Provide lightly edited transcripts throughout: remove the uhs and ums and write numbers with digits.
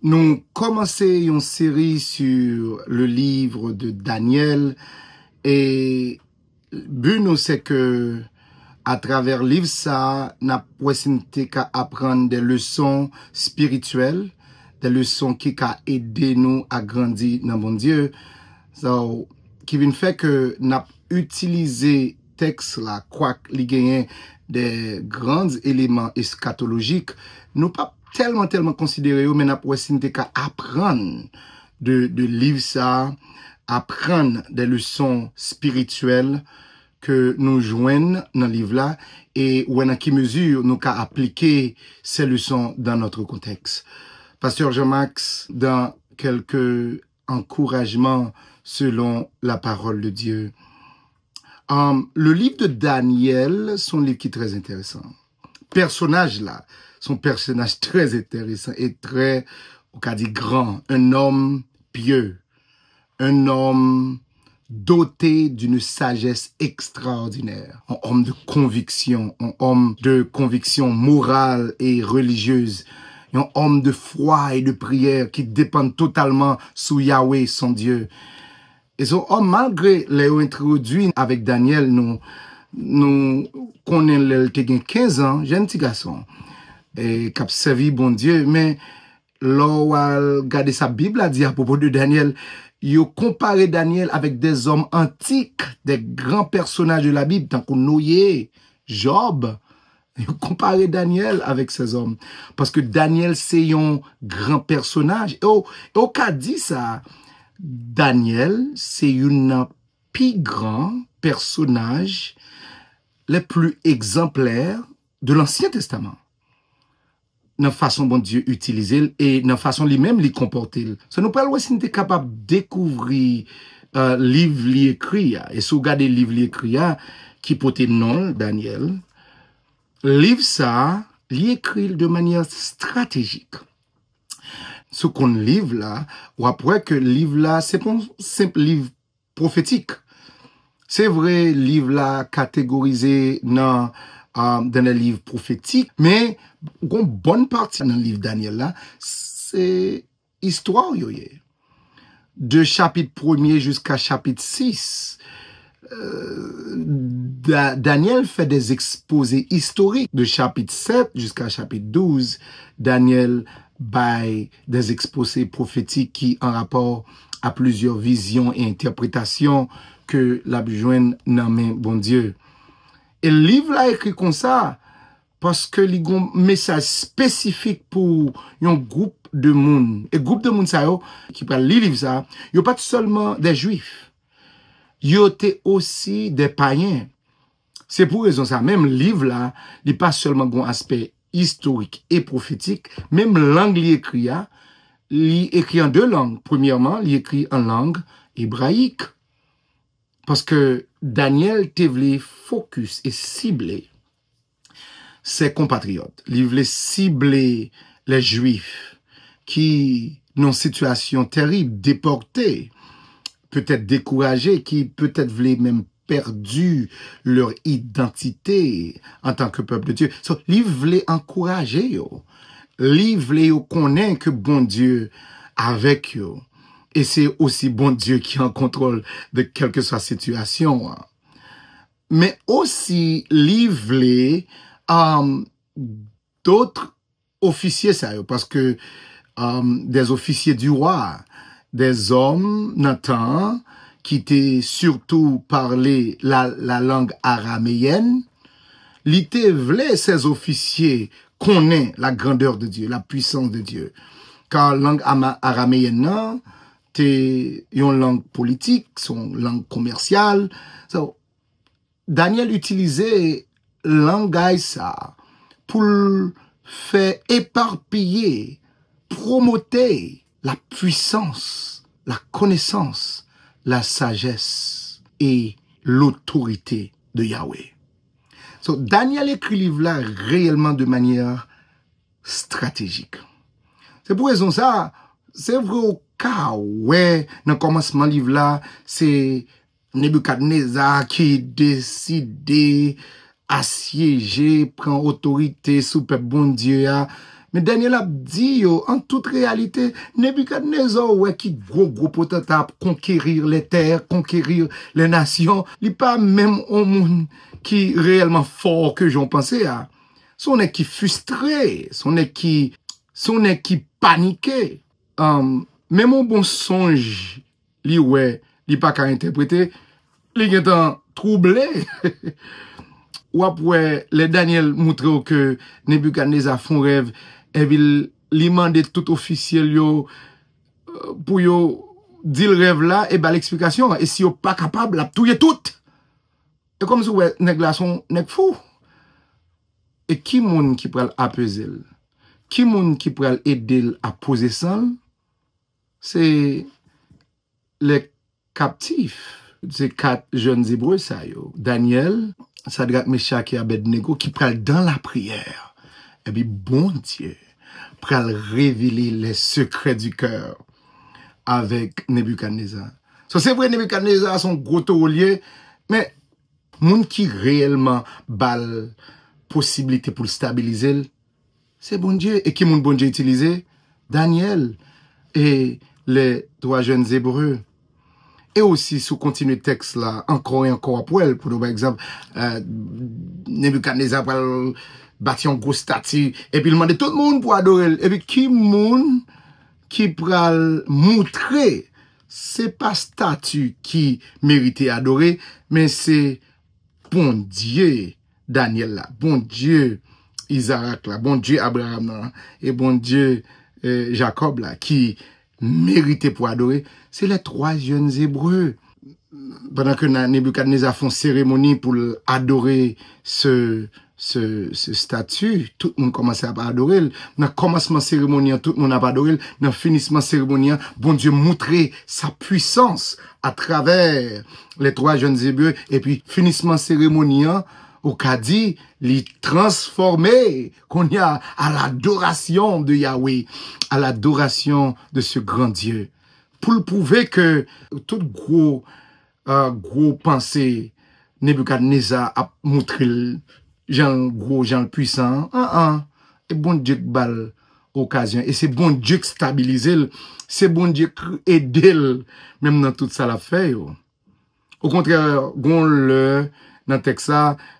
Nous commençons une série sur le livre de Daniel et le but nous c'est que à travers le livre ça, n'a possibilité qu'à apprendre des leçons spirituelles, des leçons qui ca aider nous à grandir dans bon Dieu. So, qui vient fait que n'a utilisé texte là quoi li gagne des grands éléments eschatologiques, nous pas tellement considéré, mais n'a possibilité qu'à apprendre de livre ça, apprendre des leçons spirituelles que nous joignent dans le livre là et où en qui mesure nous qu'à appliquer ces leçons dans notre contexte. Pasteur Jean-Max, dans quelques encouragements selon la parole de Dieu. Le livre de Daniel, son livre qui est très intéressant. Personnage là, son personnage très intéressant et très, on va dire grand, un homme pieux, un homme doté d'une sagesse extraordinaire, un homme de conviction morale et religieuse, un homme de foi et de prière qui dépend totalement sous Yahweh, son Dieu. Et ce homme, malgré les introduits avec Daniel, nous connaissons le 15 ans, jeune petit garçon, et qui a servi bon Dieu, mais lorsqu'on regarde sa Bible a dit à propos de Daniel, il comparé Daniel avec des hommes antiques, des grands personnages de la Bible, tant que Noé, Job. Il comparé Daniel avec ces hommes. Parce que Daniel, c'est un grand personnage. Et au cas dit ça, Daniel, c'est un plus grand personnage, le plus exemplaire de l'Ancien Testament. Dans la façon dont Dieu utilise et dans la façon lui-même lui comporter. Ça nous parle aussi d'être capable de découvrir livre li écrit et si vous regardez le livre li écrit qui porte le nom Daniel, livre ça, li écrit de manière stratégique. Ce qu'on livre là, ou après que le livre là, c'est pas un simple livre prophétique. C'est vrai, livre là catégorisé dans les livres prophétiques, mais une bonne partie dans le livre Daniel là, c'est histoire yoye. De chapitre 1er jusqu'à chapitre 6, Daniel fait des exposés historiques. De chapitre 7 jusqu'à chapitre 12, Daniel baille des exposés prophétiques qui en rapport à plusieurs visions et interprétations que la joigne dans main bon Dieu. Et le livre là écrit comme ça parce que il y a un message spécifique pour un groupe de monde. Et groupe de monde ça yo qui prend le livre ça, yo pas seulement des juifs. Yo étaient aussi des païens. C'est pour raison ça même le livre là, il pas seulement un aspect historique et prophétique, même langue li écrit en deux langues. Premièrement, il écrit en langue hébraïque. Parce que Daniel te voulait focus et cibler ses compatriotes. Il voulait cibler les Juifs qui, dans une situation terrible, déportés, peut-être découragés, qui peut-être voulaient même perdu leur identité en tant que peuple de Dieu. So, il voulait encourager yo. Il voulait connaître que bon Dieu avec yo. Et c'est aussi bon Dieu qui est en contrôle de quelle que soit la situation. Mais aussi, livrer d'autres officiers, ça, parce que des officiers du roi, des hommes, Nathan, qui étaient surtout parlé la langue araméenne, l'été voulait ces officiers connaissent la grandeur de Dieu, la puissance de Dieu. Car la langue araméenne, non, c'est une langue politique, son langue commerciale. So, Daniel utilisait le langage ça pour faire éparpiller, promoter la puissance, la connaissance, la sagesse et l'autorité de Yahweh. So, Daniel écrit le livre là réellement de manière stratégique. C'est pour raison ça, c'est vrai au cas ouais, dans le commencement livre là, c'est Nebuchadnezzar qui décide assiéger, prend autorité sous peuple bon Dieu, Mais Daniel a dit, yo, en toute réalité, Nebuchadnezzar, ouais, qui gros potentat conquérir les terres, conquérir les nations, il n'est pas même un monde qui réellement fort que j'en pensais à. Son est qui frustré, son est qui paniqué. Même un bon songe, li ouais, li pas qu'à interpréter, li est troublé. Ou après, les Daniel montrent que Nebuchadnezzar font rêve, et il demande tout officiel yo, pour yo dire le rêve là, et ben l'explication, et si yo pas capable, la touiller tout. Et comme si ouais, nèg la son nèg fou. Et qui moun qui pral apaiser? Qui moun qui pral aider à poser ça? C'est les captifs. C'est 4 jeunes hébreux, ça yo. Daniel, Shadrach, Meshach et Abednego qui pral dans la prière. Et puis, bon Dieu, pral révéler les secrets du cœur avec Nebuchadnezzar. So, c'est vrai, Nebuchadnezzar son gros taulier, mais moun qui réellement bal possibilité pour le stabiliser, c'est bon Dieu. Et qui moun bon Dieu utilisé? Daniel et les 3 jeunes hébreux. Et aussi, sous continuer le texte là, encore et encore après, pour par exemple, Nebuchadnezzar va bâtir un gros statue, et puis il demande tout le monde pour adorer. Et puis, qui monde qui pral montrer, c'est pas statue qui méritait adorer, mais c'est bon Dieu, Daniel là, bon Dieu, Isaac là, bon Dieu, Abraham là, et bon Dieu, Jacob là, qui mérité pour adorer, c'est les 3 jeunes hébreux. Pendant que Nebuchadnezzar font cérémonie pour adorer ce statut, tout le monde commence à adorer. Dans le commencement cérémonial, tout le monde a adoré. Dans le finissement cérémonial, bon Dieu montrer sa puissance à travers les 3 jeunes hébreux. Et puis, finissement cérémonial, au Kadi, les transformer qu'on y a à l'adoration de Yahweh, à l'adoration de ce grand Dieu. Pour le prouver que tout gros pensée, Nebuchadnezzar a montré Jean puissant, et bon Dieu qui balle occasion, et c'est bon Dieu qui stabilise, c'est bon Dieu qui aide, même dans tout ça la fait. Au contraire, gon le dans le texte,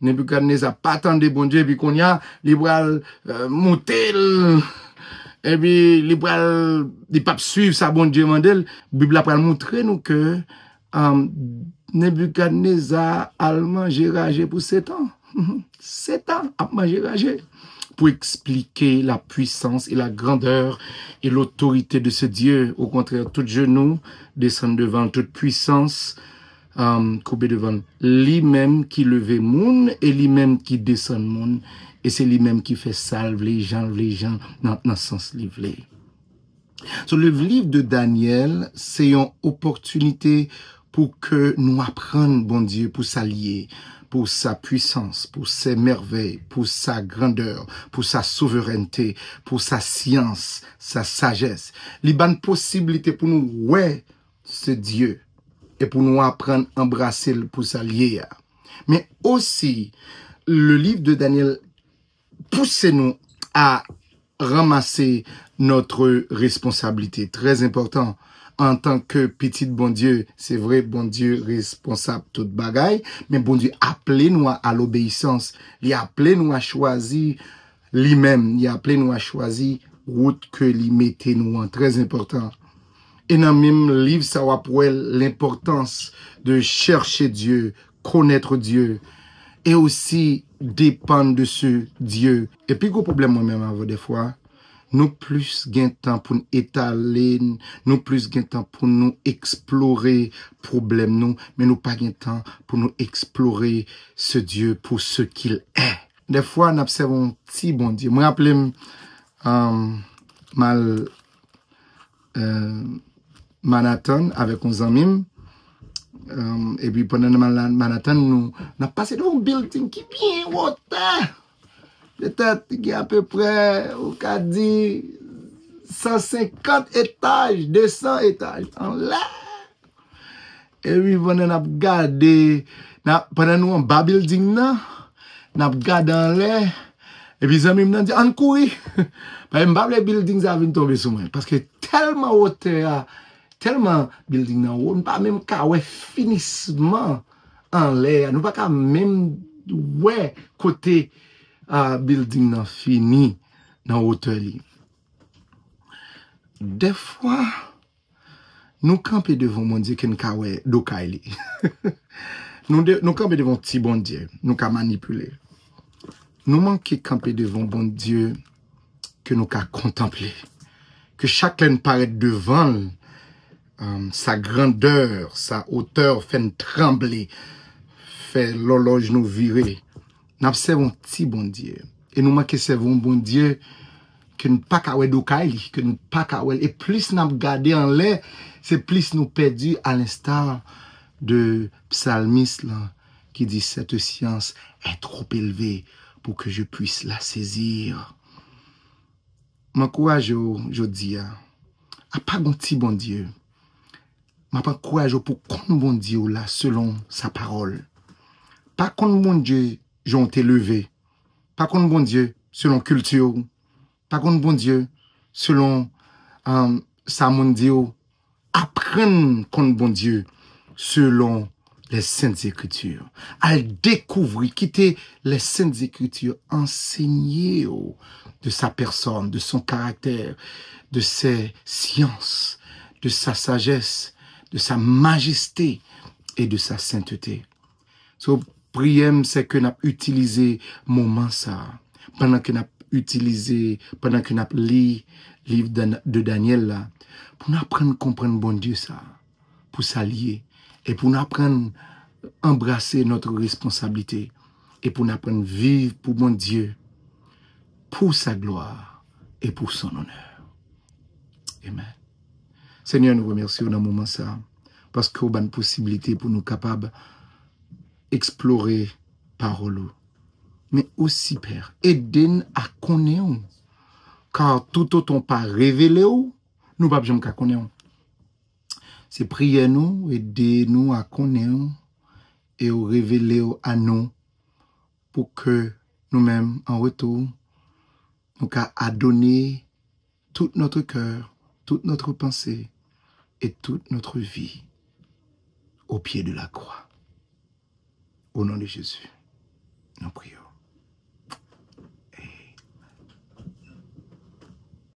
Nebuchadnezzar pas attendé bon Dieu, et puis qu'on y a, les bras monter, et puis les bras, les papes suivent ça, bon Dieu mandel. La Bible a montrer nous que Nebuchadnezzar a mangé ragé pour 7 ans. 7 ans a mangé ragé. Pour expliquer la puissance et la grandeur et l'autorité de ce Dieu. Au contraire, tout genou descend devant toute puissance. Courbé devant lui-même qui levait moun et lui-même qui descend moun et c'est lui-même qui fait salve les gens dans le sens livre. So, le livre de Daniel, c'est une opportunité pour que nous apprenions, bon Dieu, pour s'allier, pour sa puissance, pour ses merveilles, pour sa grandeur, pour sa souveraineté, pour sa science, sa sagesse. Il y a une possibilité pour nous, ouais, ce Dieu. Et pour nous apprendre à embrasser pour s'allier. Mais aussi, le livre de Daniel pousse-nous à ramasser notre responsabilité. Très important. En tant que petit bon Dieu, c'est vrai, bon Dieu responsable toute bagaille, mais bon Dieu appelez nous à l'obéissance. Il appelé nous à choisir lui-même. Il appelé nous à choisir route que lui mettez nous en. Très important. Et dans le même livre, ça va pour l'importance de chercher Dieu, connaître Dieu, et aussi dépendre de ce Dieu. Et puis, le problème moi-même, avant des fois, nous plus gain temps pour nous étaler, nous plus gain temps pour nous explorer problème nous, mais nous pas gain temps pour nous explorer ce Dieu pour ce qu'il est. Des fois, nous observons un petit bon Dieu. Moi, je me rappelle Manhattan avec uns amis. Et puis pendant Manhattan, nous avons passé dans un building qui est bien haut. Peut-être qu'il y a à peu près, on a dit, 150 étages, 200 étages en l'air. Et puis pendant nous avons gardé, pendant nous en bas building, nous avons gardé en l'air, Et puis, amis me dit, on courir. Parce que les buildings ça vient tomber sur moi. Parce que tellement hauteur, tellement building dans haut, on pas même qu'à ouais finissement en l'air. Nous pas même ouais côté building nan fini dans hauteur li. Des fois, nous camper devant mon Dieu qui nous ouais d'okaili. Nous camper devant petit bon Dieu, nous ka manipuler. Nous manquons camper devant bon Dieu que nous ka contempler. Que chacun paraît devant sa grandeur, sa hauteur fait trembler, fait l'horloge nous virer. Nous observons petit bon Dieu. Et nous manquons servons bon Dieu que nous pas qu'à d'okaili, que nous pas qu'à et plus nous gardé en l'air, c'est plus nous perdus à l'instar de psalmiste là, qui dit cette science est trop élevée pour que je puisse la saisir. M'encourage je dis à pas bon petit bon Dieu. M'encourage pour qu'on bon Dieu là selon sa parole. Pas qu'on bon Dieu j'ont élevé. Pas qu'on bon Dieu selon culture. Pas qu'on bon Dieu selon sa mondio. Apprendre qu'on bon Dieu selon les Saintes Écritures. À découvrir, quitter les Saintes Écritures, enseigner de sa personne, de son caractère, de ses sciences, de sa sagesse, de sa majesté et de sa sainteté. So, prière, c'est que nous avons utilisé moment ça, pendant que nous avons utilisé, pendant que nous avons lu le livre de Daniel là, pour nous apprendre à comprendre bon Dieu ça, pour s'allier, et pour nous apprendre à embrasser notre responsabilité, et pour nous apprendre à vivre pour bon Dieu, pour sa gloire et pour son honneur. Amen. Seigneur, nous remercions dans ce moment ça, parce qu'il y a une possibilité pour nous capables d'explorer parole. Mais aussi, Père, aidez-nous à connaître, car tout autant pas révélé, nous ne pouvons pas connaître. C'est prier nous, aider nous à connaître et à révéler à nous pour que nous-mêmes, en retour, nous à donner tout notre cœur, toute notre pensée et toute notre vie au pied de la croix. Au nom de Jésus, nous prions.